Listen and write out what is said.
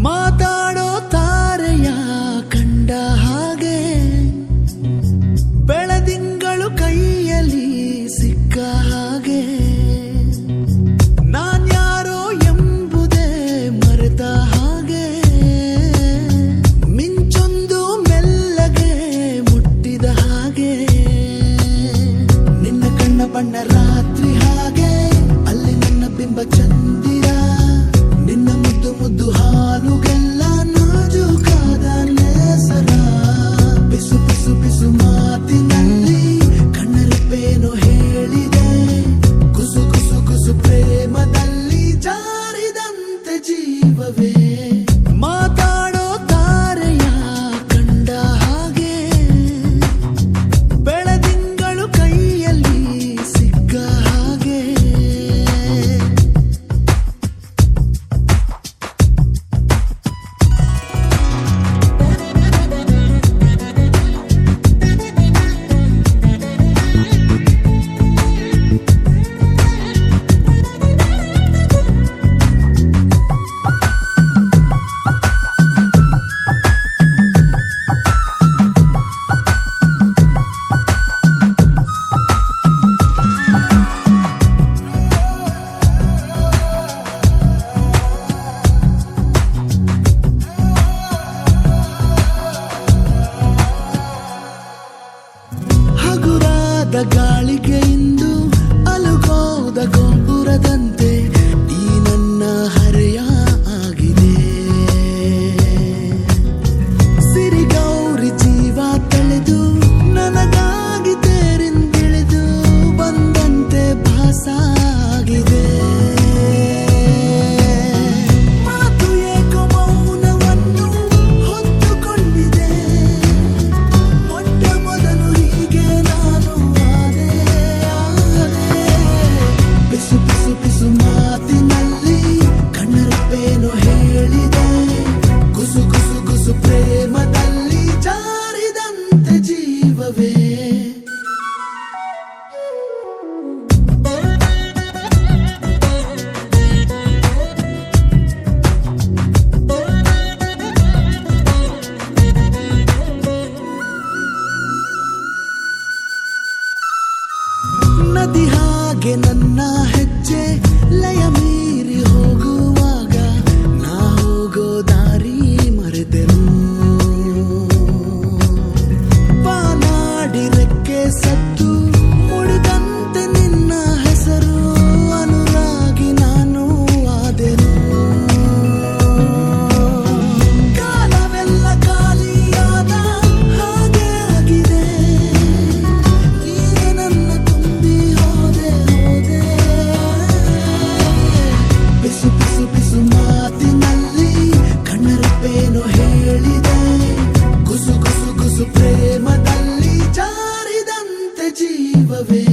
ಮಾತಾಡೋ ತಾರೆಯ ಕಂಡ ಹಾಗೆ ಬೆಳದಿಂಗಳು ಕೈಯಲ್ಲಿ ಸಿಕ್ಕ ಹಾಗೆ ನಾನ್ಯಾರೋ ಎಂಬುದೇ ಮರೆತ ಹಾಗೆ ಮಿಂಚೊಂದು ಮೆಲ್ಲಗೆ ಮುಟ್ಟಿದ ಹಾಗೆ ನಿನ್ನ ಕಣ್ಣ ಬಣ್ಣ ರಾತ್ರಿ ಹಾಗೆ ಅಲ್ಲಿ ನನ್ನ ಬಿಂಬ ಚಂದಿರ ನಿನ್ನ ಮುದ್ದು ಮುದ್ದು ಹಾಲುಗೆಲ್ಲ ನಾಜೂಕಾದ ನೇಸರ ಬಿಸು ಬಿಸು ಬಿಸು ಮಾತಿನಲ್ಲಿ ಕಣ್ಣರೆಪ್ಪೇನೋ ಹೇಳಿದೆ ಕುಸು ಕುಸು ಕುಸು ಪ್ರೇಮದಲ್ಲಿ ಜಾರಿದಂತೆ ಜೀವವೇ ಮಾತಾಡೋ ತಾರೆಯ ಕಂಡ ಹಾಗೆ ಬೆಳದಿಂಗಳು ಕೈಯಲ್ಲಿ ಸಿಕ್ಕ ಹಾಗೆ ಹಗುರಾದ ಗಾಳಿಗೆ ಇಂದು ಅಲುಗೋದ ಗೋಪುರದಂತೆ ಈ ನನ್ನ ಹರೆಯ ಆಗಿದೆ ಸಿರಿಗೌರಿ ಜೀವ ತಳೆದು ನನಗಾಗಿ ತೇರಿಂದಿಳಿದು ಬಂದಂತೆ ಭಾಸ ಆಗಿದೆ ಮಾತು ಏಕೋ ಮೌನವನ್ನು ಹೊತ್ತುಕೊಂಡಿದೆ ಮೊಟ್ಟ ಮೊದಲು ಹೀಗೆ ನಾನು ಆದೆ ಬಿಸು ಬಿಸು ಬಿಸು ಮಾತಿನಲ್ಲಿ ಕಣ್ಣರೆಪ್ಪೇನೋ ಹೇಳಿದೆ ಕುಸು ಕುಸು ಕುಸು ಪ್ರೇಮದಲ್ಲಿ ಜಾರಿದಂತೆ ಜೀವವೇ ನದಿ ಹಾಗೆ ನನ್ನ ಹೆಜ್ಜೆ ಲಯ ಮೀರಿ ಹೋಗುವಾಗ ನಾ ಹೋಗೋ ದಾರಿ ಮರೆತೆನು ಪಾನಾಡಿ ರೆಕ್ಕೆ ಸತ್ತು ಮುಡಿದಂತೆ ನಿನ್ನ ಹೆಸರು ಅನುರಾಗಿ ನಾನು ಆದೆನು ಕಾಲವೆಲ್ಲ ಖಾಲಿಯಾದ ಹಾಗೆ ಆಗಿದೆ ನೀನೆ ನನ್ನ ತುಂಬಿ ಹೋದೆ ಹೋದೆ ಬಿಸು ಬಿಸು ಬಿಸು ಮಾತಿನಲ್ಲಿ ಕಣ್ಣರೆಪ್ಪೇನೋ ಹೇಳಿದೆ ಕುಸು ಕುಸು ಕುಸು ಪ್ರೇಮದಲ್ಲಿ ಜಾರಿದಂತೆ ಜೀವವೇ